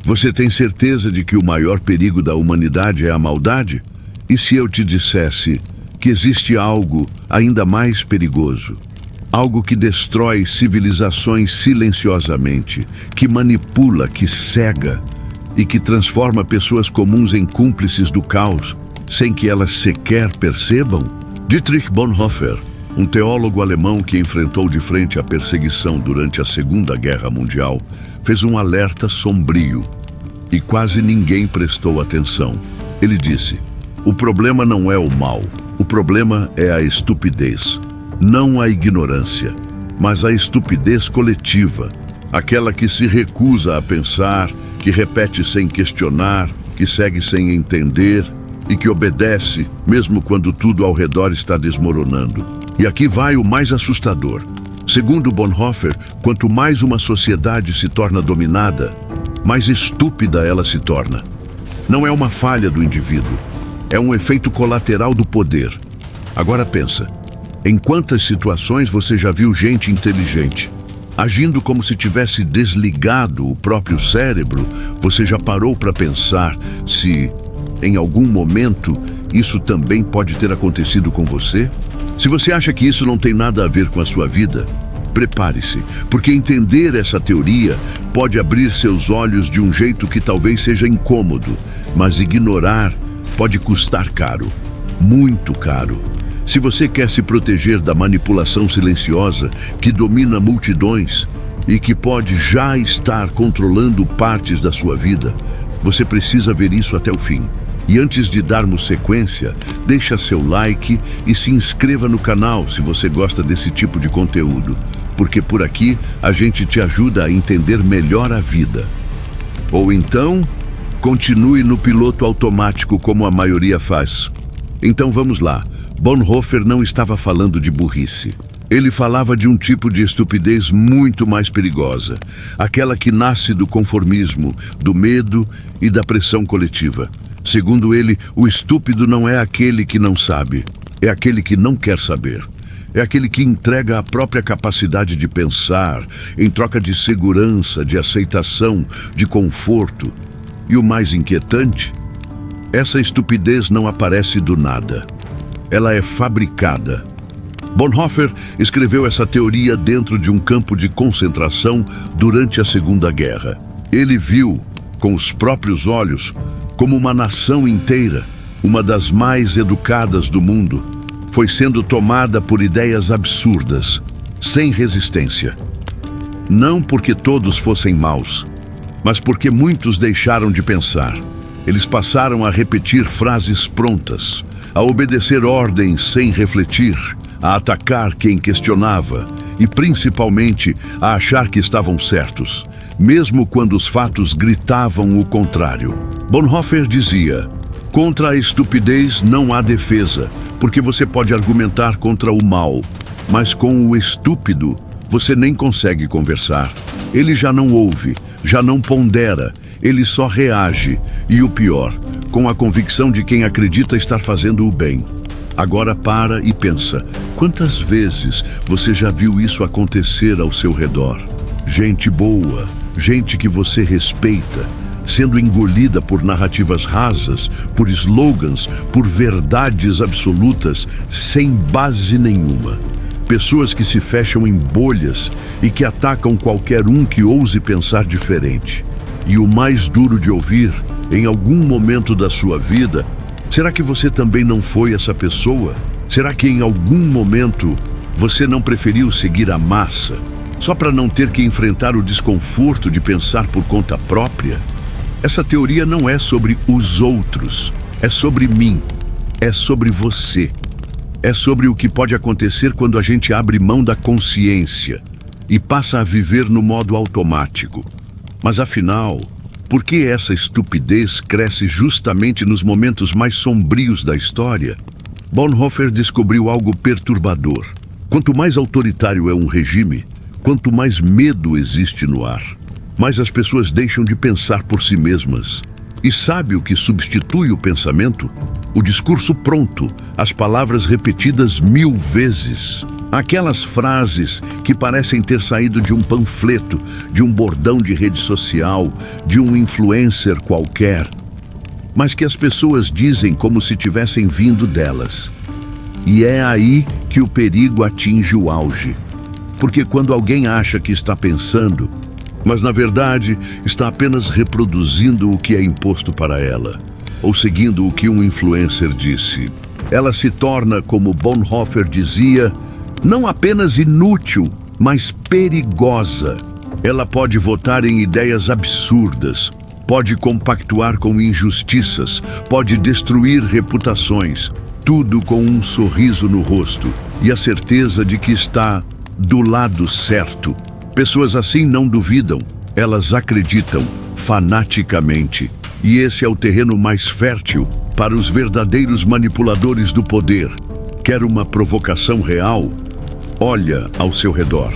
Você tem certeza de que o maior perigo da humanidade é a maldade? E se eu te dissesse que existe algo ainda mais perigoso? Algo que destrói civilizações silenciosamente, que manipula, que cega e que transforma pessoas comuns em cúmplices do caos, sem que elas sequer percebam? Dietrich Bonhoeffer, um teólogo alemão que enfrentou de frente a perseguição durante a Segunda Guerra Mundial, fez um alerta sombrio e quase ninguém prestou atenção. Ele disse: o problema não é o mal, o problema é a estupidez. Não a ignorância, mas a estupidez coletiva, aquela que se recusa a pensar, que repete sem questionar, que segue sem entender e que obedece, mesmo quando tudo ao redor está desmoronando. E aqui vai o mais assustador. Segundo Bonhoeffer, quanto mais uma sociedade se torna dominada, mais estúpida ela se torna. Não é uma falha do indivíduo, é um efeito colateral do poder. Agora pensa, em quantas situações você já viu gente inteligente agindo como se tivesse desligado o próprio cérebro? Você já parou para pensar se, em algum momento, isso também pode ter acontecido com você? Se você acha que isso não tem nada a ver com a sua vida, prepare-se, porque entender essa teoria pode abrir seus olhos de um jeito que talvez seja incômodo, mas ignorar pode custar caro, muito caro. Se você quer se proteger da manipulação silenciosa que domina multidões e que pode já estar controlando partes da sua vida, você precisa ver isso até o fim. E antes de darmos sequência, deixa seu like e se inscreva no canal se você gosta desse tipo de conteúdo, porque por aqui a gente te ajuda a entender melhor a vida. Ou então, continue no piloto automático como a maioria faz. Então vamos lá. Bonhoeffer não estava falando de burrice. Ele falava de um tipo de estupidez muito mais perigosa, aquela que nasce do conformismo, do medo e da pressão coletiva. Segundo ele, o estúpido não é aquele que não sabe, é aquele que não quer saber. É aquele que entrega a própria capacidade de pensar em troca de segurança, de aceitação, de conforto. E o mais inquietante, essa estupidez não aparece do nada. Ela é fabricada. Bonhoeffer escreveu essa teoria dentro de um campo de concentração durante a Segunda Guerra. Ele viu, com os próprios olhos, como uma nação inteira, uma das mais educadas do mundo, foi sendo tomada por ideias absurdas, sem resistência. Não porque todos fossem maus, mas porque muitos deixaram de pensar. Eles passaram a repetir frases prontas, a obedecer ordens sem refletir, a atacar quem questionava e, principalmente, a achar que estavam certos, mesmo quando os fatos gritavam o contrário. Bonhoeffer dizia: contra a estupidez não há defesa, porque você pode argumentar contra o mal, mas com o estúpido você nem consegue conversar. Ele já não ouve, já não pondera, ele só reage, e o pior, com a convicção de quem acredita estar fazendo o bem. Agora para e pensa, quantas vezes você já viu isso acontecer ao seu redor? Gente boa, gente que você respeita, sendo engolida por narrativas rasas, por slogans, por verdades absolutas, sem base nenhuma. Pessoas que se fecham em bolhas e que atacam qualquer um que ouse pensar diferente. E o mais duro de ouvir, em algum momento da sua vida, será que você também não foi essa pessoa? Será que em algum momento você não preferiu seguir a massa, só para não ter que enfrentar o desconforto de pensar por conta própria? Essa teoria não é sobre os outros, é sobre mim, é sobre você. É sobre o que pode acontecer quando a gente abre mão da consciência e passa a viver no modo automático. Mas afinal, por que essa estupidez cresce justamente nos momentos mais sombrios da história? Bonhoeffer descobriu algo perturbador. Quanto mais autoritário é um regime, quanto mais medo existe no ar, mais as pessoas deixam de pensar por si mesmas. E sabe o que substitui o pensamento? O discurso pronto, as palavras repetidas 1000 vezes. Aquelas frases que parecem ter saído de um panfleto, de um bordão de rede social, de um influencer qualquer, mas que as pessoas dizem como se tivessem vindo delas. E é aí que o perigo atinge o auge. Porque quando alguém acha que está pensando, mas na verdade está apenas reproduzindo o que é imposto para ela, ou seguindo o que um influencer disse, ela se torna, como Bonhoeffer dizia, não apenas inútil, mas perigosa. Ela pode votar em ideias absurdas, pode compactuar com injustiças, pode destruir reputações, tudo com um sorriso no rosto e a certeza de que está do lado certo. Pessoas assim não duvidam, elas acreditam fanaticamente. E esse é o terreno mais fértil para os verdadeiros manipuladores do poder. Quer uma provocação real? Olha ao seu redor.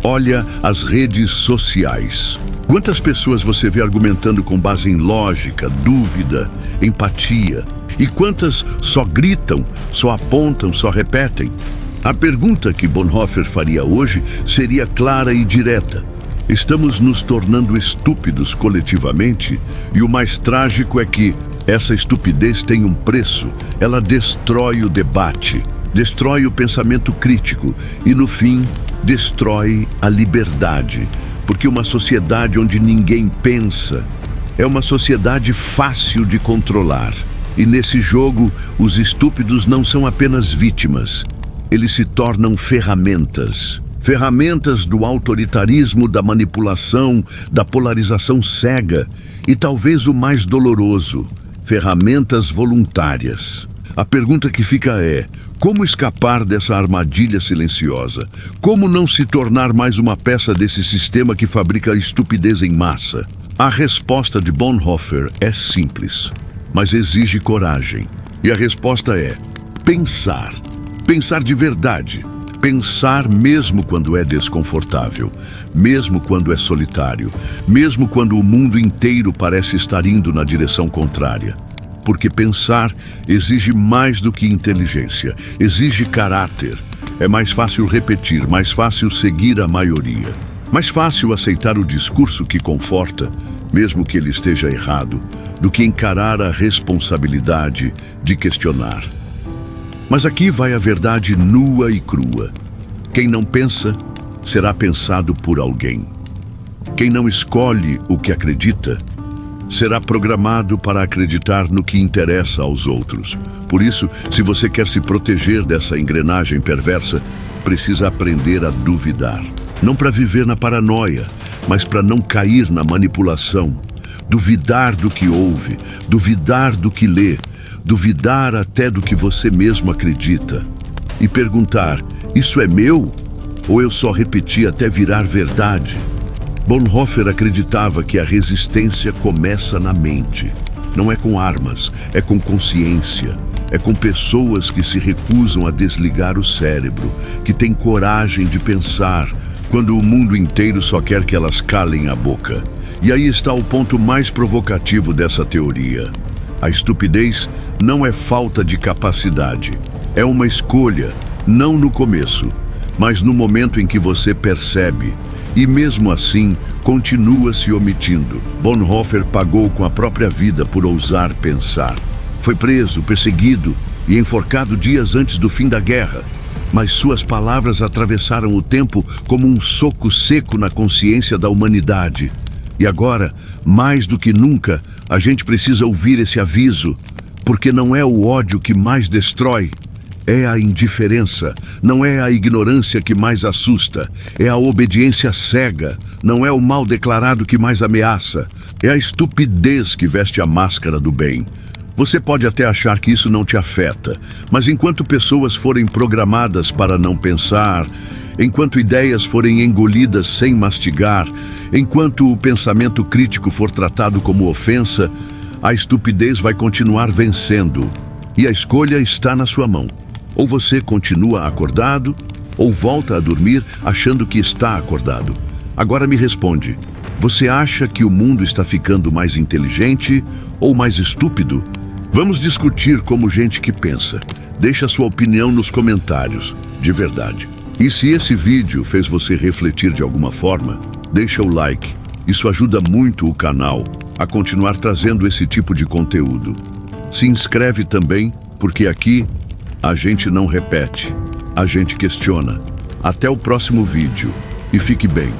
Olha as redes sociais. Quantas pessoas você vê argumentando com base em lógica, dúvida, empatia? E quantas só gritam, só apontam, só repetem? A pergunta que Bonhoeffer faria hoje seria clara e direta. Estamos nos tornando estúpidos coletivamente? E o mais trágico é que essa estupidez tem um preço. Ela destrói o debate, destrói o pensamento crítico e, no fim, destrói a liberdade. Porque uma sociedade onde ninguém pensa é uma sociedade fácil de controlar. E nesse jogo, os estúpidos não são apenas vítimas. Eles se tornam ferramentas. Ferramentas do autoritarismo, da manipulação, da polarização cega e talvez o mais doloroso, ferramentas voluntárias. A pergunta que fica é: como escapar dessa armadilha silenciosa? Como não se tornar mais uma peça desse sistema que fabrica estupidez em massa? A resposta de Bonhoeffer é simples, mas exige coragem. E a resposta é pensar. Pensar de verdade. Pensar mesmo quando é desconfortável, mesmo quando é solitário, mesmo quando o mundo inteiro parece estar indo na direção contrária. Porque pensar exige mais do que inteligência, exige caráter. É mais fácil repetir, mais fácil seguir a maioria. Mais fácil aceitar o discurso que conforta, mesmo que ele esteja errado, do que encarar a responsabilidade de questionar. Mas aqui vai a verdade nua e crua. Quem não pensa, será pensado por alguém. Quem não escolhe o que acredita, será programado para acreditar no que interessa aos outros. Por isso, se você quer se proteger dessa engrenagem perversa, precisa aprender a duvidar. Não para viver na paranoia, mas para não cair na manipulação. Duvidar do que ouve, duvidar do que lê, duvidar até do que você mesmo acredita. E perguntar: isso é meu? Ou eu só repeti até virar verdade? Bonhoeffer acreditava que a resistência começa na mente. Não é com armas, é com consciência. É com pessoas que se recusam a desligar o cérebro, que têm coragem de pensar, quando o mundo inteiro só quer que elas calem a boca. E aí está o ponto mais provocativo dessa teoria. A estupidez não é falta de capacidade. É uma escolha, não no começo, mas no momento em que você percebe. E mesmo assim, continua se omitindo. Bonhoeffer pagou com a própria vida por ousar pensar. Foi preso, perseguido e enforcado dias antes do fim da guerra. Mas suas palavras atravessaram o tempo como um soco seco na consciência da humanidade. E agora, mais do que nunca, a gente precisa ouvir esse aviso, porque não é o ódio que mais destrói, é a indiferença, não é a ignorância que mais assusta, é a obediência cega, não é o mal declarado que mais ameaça, é a estupidez que veste a máscara do bem. Você pode até achar que isso não te afeta, mas enquanto pessoas forem programadas para não pensar, enquanto ideias forem engolidas sem mastigar, enquanto o pensamento crítico for tratado como ofensa, a estupidez vai continuar vencendo. E a escolha está na sua mão. Ou você continua acordado, ou volta a dormir achando que está acordado. Agora me responde, você acha que o mundo está ficando mais inteligente ou mais estúpido? Vamos discutir como gente que pensa. Deixa sua opinião nos comentários, de verdade. E se esse vídeo fez você refletir de alguma forma, deixa o like. Isso ajuda muito o canal a continuar trazendo esse tipo de conteúdo. Se inscreve também, porque aqui a gente não repete, a gente questiona. Até o próximo vídeo e fique bem.